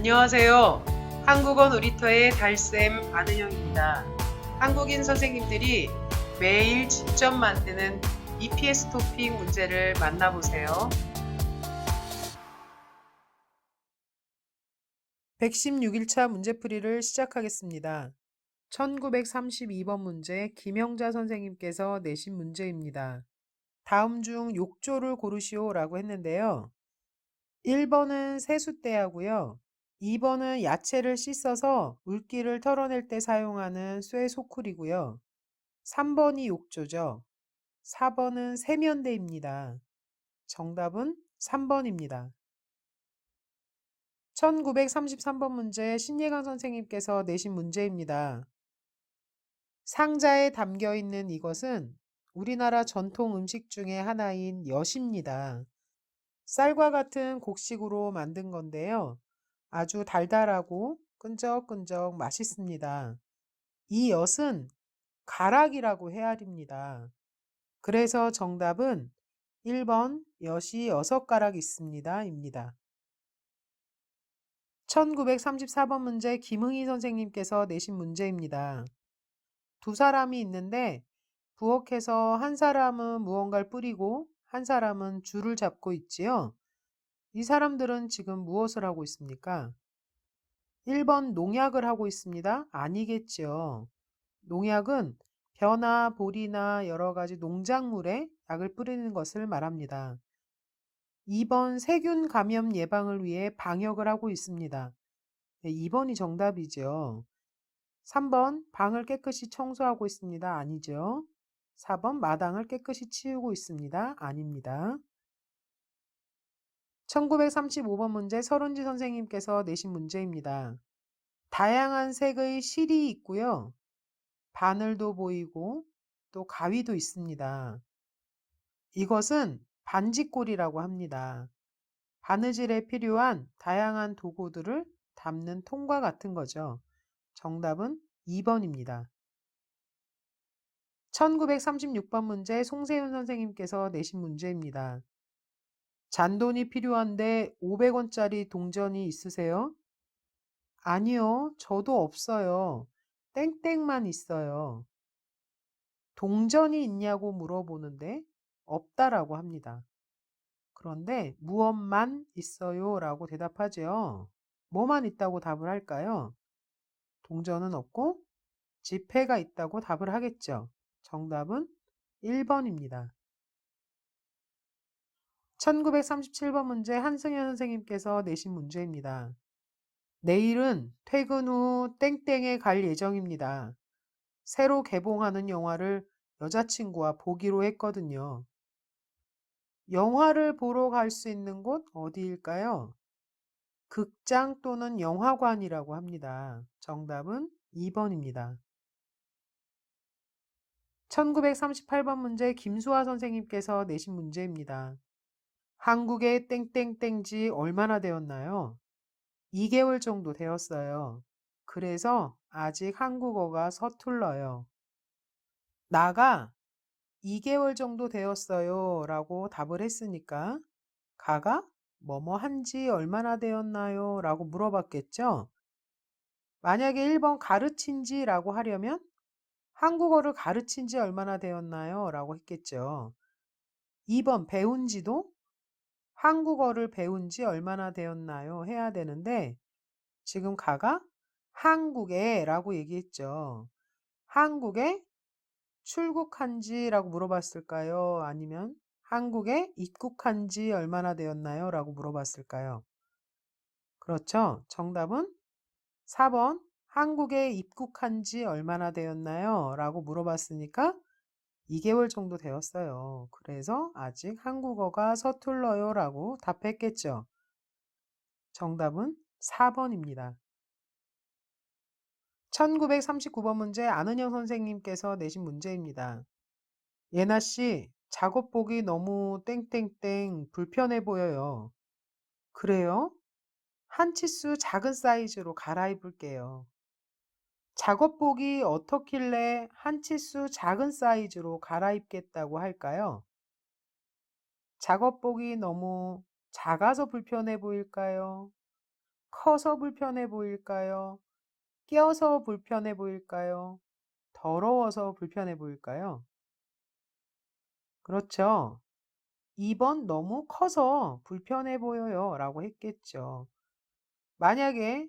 안녕하세요. 한국어 놀이터의 달쌤 안은영입니다. 한국인 선생님들이 매일 직접 만드는 EPS 토픽 문제를 만나보세요. 116일차 문제풀이를 시작하겠습니다. 1932번 문제 김영자 선생님께서 내신 문제입니다. 다음 중 욕조를 고르시오라고 했는데요. 1번은 세숫대야고요. 2번은 야채를 씻어서 물기를 털어낼 때 사용하는 쇠소쿠리고요. 3번이 욕조죠. 4번은 세면대입니다. 정답은 3번입니다. 1933번 문제 신예강 선생님께서 내신 문제입니다. 상자에 담겨 있는 이것은 우리나라 전통 음식 중에 하나인 엿입니다. 쌀과 같은 곡식으로 만든 건데요. 아주 달달하고 끈적끈적 맛있습니다. 이 엿은 가락이라고 헤아립니다. 그래서 정답은 1번 엿이 6가락 있습니다. 입니다. 1934번 문제 김흥희 선생님께서 내신 문제입니다. 두 사람이 있는데 부엌에서 한 사람은 무언가를 뿌리고 한 사람은 줄을 잡고 있지요. 이 사람들은 지금 무엇을 하고 있습니까? 1번 농약을 하고 있습니다. 아니겠죠. 농약은 벼나 보리나 여러 가지 농작물에 약을 뿌리는 것을 말합니다. 2번 세균 감염 예방을 위해 방역을 하고 있습니다. 네, 2번이 정답이죠. 3번 방을 깨끗이 청소하고 있습니다. 아니죠. 4번 마당을 깨끗이 치우고 있습니다. 아닙니다. 1935번 문제 서른지 선생님께서 내신 문제입니다. 다양한 색의 실이 있고요. 바늘도 보이고 또 가위도 있습니다. 이것은 반지꼴이라고 합니다. 바느질에 필요한 다양한 도구들을 담는 통과 같은 거죠. 정답은 2번입니다. 1936번 문제 송세윤 선생님께서 내신 문제입니다. 잔돈이 필요한데 500원짜리 동전이 있으세요? 아니요, 저도 없어요. 땡땡만 있어요. 동전이 있냐고 물어보는데 없다라고 합니다. 그런데 무엇만 있어요? 라고 대답하죠. 뭐만 있다고 답을 할까요? 동전은 없고 지폐가 있다고 답을 하겠죠. 정답은 1번입니다. 1937번 문제 한승현 선생님께서 내신 문제입니다. 내일은 퇴근 후 땡땡에 갈 예정입니다. 새로 개봉하는 영화를 여자친구와 보기로 했거든요. 영화를 보러 갈 수 있는 곳 어디일까요? 극장 또는 영화관이라고 합니다. 정답은 2번입니다. 1938번 문제 김수아 선생님께서 내신 문제입니다. 한국에 땡땡땡지 얼마나 되었나요? 2개월 정도 되었어요. 그래서 아직 한국어가 서툴러요. 나가 2개월 정도 되었어요 라고 답을 했으니까 가가 뭐뭐 한지 얼마나 되었나요? 라고 물어봤겠죠? 만약에 1번 가르친 지라고 하려면 한국어를 가르친 지 얼마나 되었나요? 라고 했겠죠. 2번 배운 지도 한국어를 배운 지 얼마나 되었나요? 해야 되는데 지금 가가 한국에 라고 얘기했죠. 한국에 출국한 지라고 물어봤을까요? 아니면 한국에 입국한 지 얼마나 되었나요? 라고 물어봤을까요? 그렇죠. 정답은 4번 한국에 입국한 지 얼마나 되었나요? 라고 물어봤으니까 2개월 정도 되었어요. 그래서 아직 한국어가 서툴러요 라고 답했겠죠. 정답은 4번입니다. 1939번 문제 안은영 선생님께서 내신 문제입니다. 예나 씨, 작업복이 너무 땡땡땡 불편해 보여요. 그래요? 한 치수 작은 사이즈로 갈아입을게요. 작업복이 어떻길래 한 치수 작은 사이즈로 갈아입겠다고 할까요? 작업복이 너무 작아서 불편해 보일까요? 커서 불편해 보일까요? 껴서 불편해 보일까요? 더러워서 불편해 보일까요? 그렇죠. 2번 너무 커서 불편해 보여요 라고 했겠죠. 만약에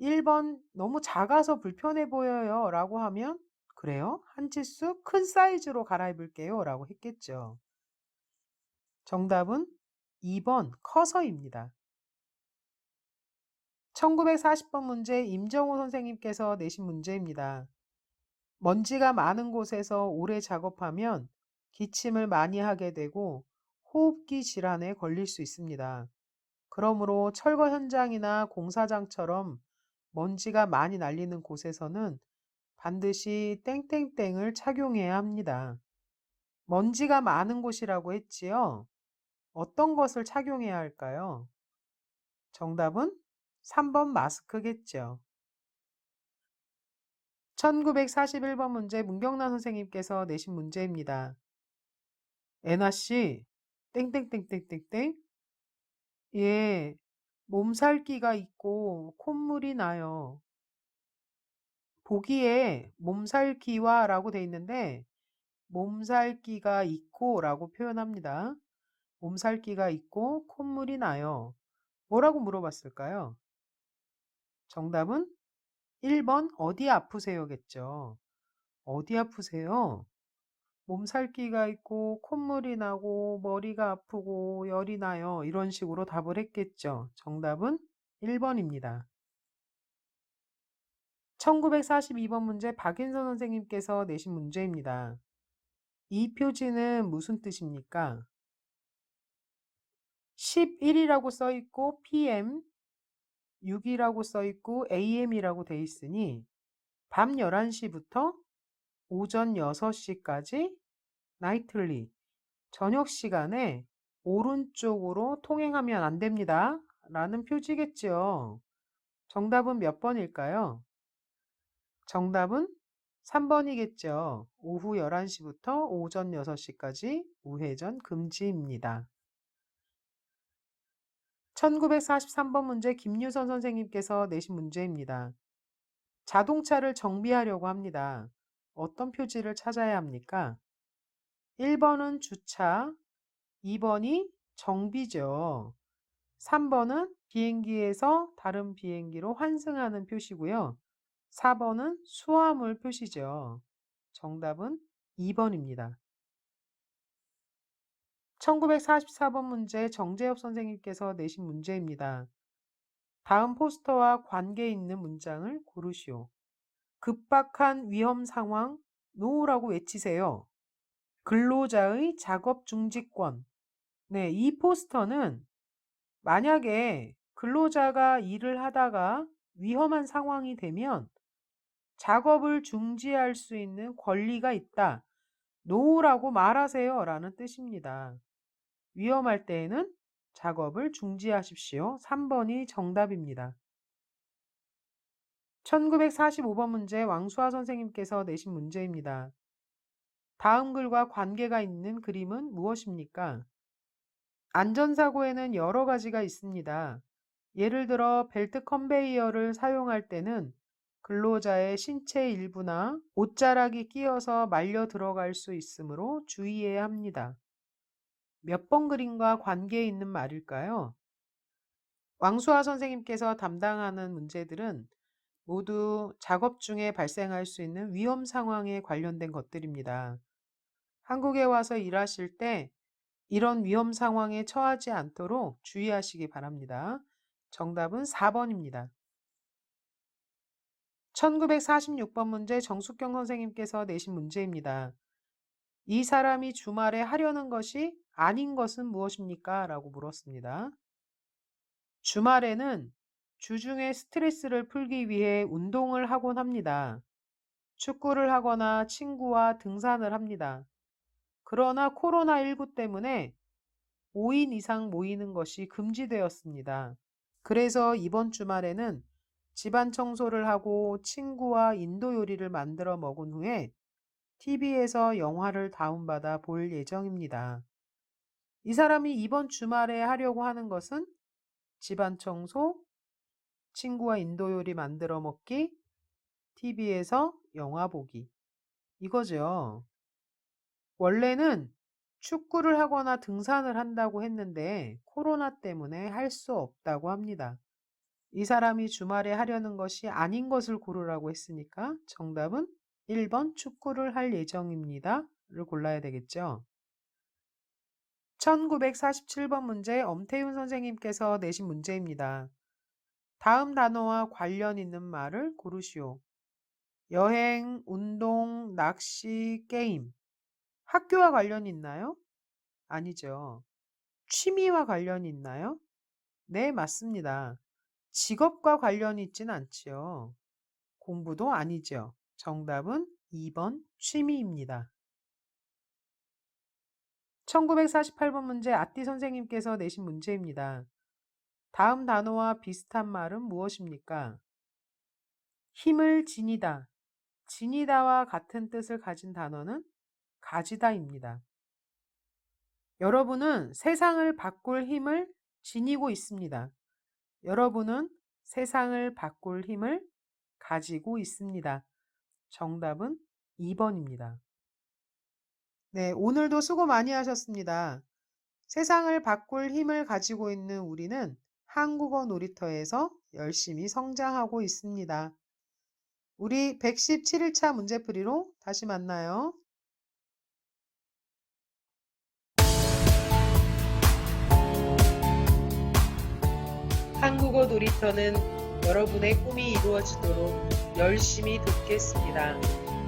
1번 너무 작아서 불편해 보여요 라고 하면 그래요? 한 치수 큰 사이즈로 갈아입을게요 라고 했겠죠. 정답은 2번 커서입니다. 1940번 문제 임정호 선생님께서 내신 문제입니다. 먼지가 많은 곳에서 오래 작업하면 기침을 많이 하게 되고 호흡기 질환에 걸릴 수 있습니다. 그러므로 철거 현장이나 공사장처럼 먼지가 많이 날리는 곳에서는 반드시 땡땡땡을 착용해야 합니다. 먼지가 많은 곳이라고 했지요? 어떤 것을 착용해야 할까요? 정답은 3번 마스크겠죠. 1941번 문제 문경란 선생님께서 내신 문제입니다. 애나 씨, 땡땡땡땡땡땡. 예, 몸살기가 있고 콧물이 나요. 보기에 몸살기와라고 돼 있는데 몸살기가 있고라고 표현합니다. 몸살기가 있고 콧물이 나요. 뭐라고 물어봤을까요? 정답은 1번 어디 아프세요겠죠. 어디 아프세요? 몸살기가 있고 콧물이 나고 머리가 아프고 열이 나요. 이런 식으로 답을 했겠죠. 정답은 1번입니다. 1942번 문제 박인선 선생님께서 내신 문제입니다. 이 표지는 무슨 뜻입니까? 11이라고 써 있고 PM, 6이라고 써 있고 AM이라고 돼 있으니 밤 11시부터 오전 6시까지 나이틀리, 저녁 시간에 오른쪽으로 통행하면 안 됩니다. 라는 표지겠죠. 정답은 몇 번일까요? 정답은 3번이겠죠. 오후 11시부터 오전 6시까지 우회전 금지입니다. 1943번 문제 김유선 선생님께서 내신 문제입니다. 자동차를 정비하려고 합니다. 어떤 표지를 찾아야 합니까? 1번은 주차, 2번이 정비죠. 3번은 비행기에서 다른 비행기로 환승하는 표시고요. 4번은 수화물 표시죠. 정답은 2번입니다. 1944번 문제 정재엽 선생님께서 내신 문제입니다. 다음 포스터와 관계 있는 문장을 고르시오. 급박한 위험 상황, 노라고 외치세요. 근로자의 작업 중지권. 네, 이 포스터는 만약에 근로자가 일을 하다가 위험한 상황이 되면 작업을 중지할 수 있는 권리가 있다. 노라고 말하세요 라는 뜻입니다. 위험할 때에는 작업을 중지하십시오. 3번이 정답입니다. 1945번 문제 왕수아 선생님께서 내신 문제입니다. 다음 글과 관계가 있는 그림은 무엇입니까? 안전사고에는 여러 가지가 있습니다. 예를 들어 벨트 컨베이어를 사용할 때는 근로자의 신체 일부나 옷자락이 끼어서 말려 들어갈 수 있으므로 주의해야 합니다. 몇 번 그림과 관계 있는 말일까요? 왕수아 선생님께서 담당하는 문제들은 모두 작업 중에 발생할 수 있는 위험 상황에 관련된 것들입니다. 한국에 와서 일하실 때 이런 위험 상황에 처하지 않도록 주의하시기 바랍니다. 정답은 4번입니다. 1946번 문제 정숙경 선생님께서 내신 문제입니다. 이 사람이 주말에 하려는 것이 아닌 것은 무엇입니까? 라고 물었습니다. 주말에는 주중에 스트레스를 풀기 위해 운동을 하곤 합니다. 축구를 하거나 친구와 등산을 합니다. 그러나 코로나19 때문에 5인 이상 모이는 것이 금지되었습니다. 그래서 이번 주말에는 집안 청소를 하고 친구와 인도 요리를 만들어 먹은 후에 TV에서 영화를 다운받아 볼 예정입니다. 이 사람이 이번 주말에 하려고 하는 것은 집안 청소, 친구와 인도 요리 만들어 먹기, TV에서 영화 보기. 이거죠. 원래는 축구를 하거나 등산을 한다고 했는데 코로나 때문에 할 수 없다고 합니다. 이 사람이 주말에 하려는 것이 아닌 것을 고르라고 했으니까 정답은 1번 축구를 할 예정입니다를 골라야 되겠죠. 1947번 문제 엄태윤 선생님께서 내신 문제입니다. 다음 단어와 관련 있는 말을 고르시오. 여행, 운동, 낚시, 게임. 학교와 관련이 있나요? 아니죠. 취미와 관련이 있나요? 네, 맞습니다. 직업과 관련이 있진 않지요. 공부도 아니죠. 정답은 2번 취미입니다. 1948번 문제 아띠 선생님께서 내신 문제입니다. 다음 단어와 비슷한 말은 무엇입니까? 힘을 지니다. 지니다와 같은 뜻을 가진 단어는 가지다입니다. 여러분은 세상을 바꿀 힘을 지니고 있습니다. 여러분은 세상을 바꿀 힘을 가지고 있습니다. 정답은 2번입니다. 네, 오늘도 수고 많이 하셨습니다. 세상을 바꿀 힘을 가지고 있는 우리는 한국어 놀이터에서 열심히 성장하고 있습니다. 우리 117일차 문제풀이로 다시 만나요. 한국어 놀이터는 여러분의 꿈이 이루어지도록 열심히 돕겠습니다.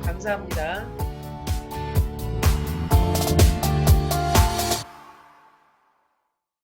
감사합니다.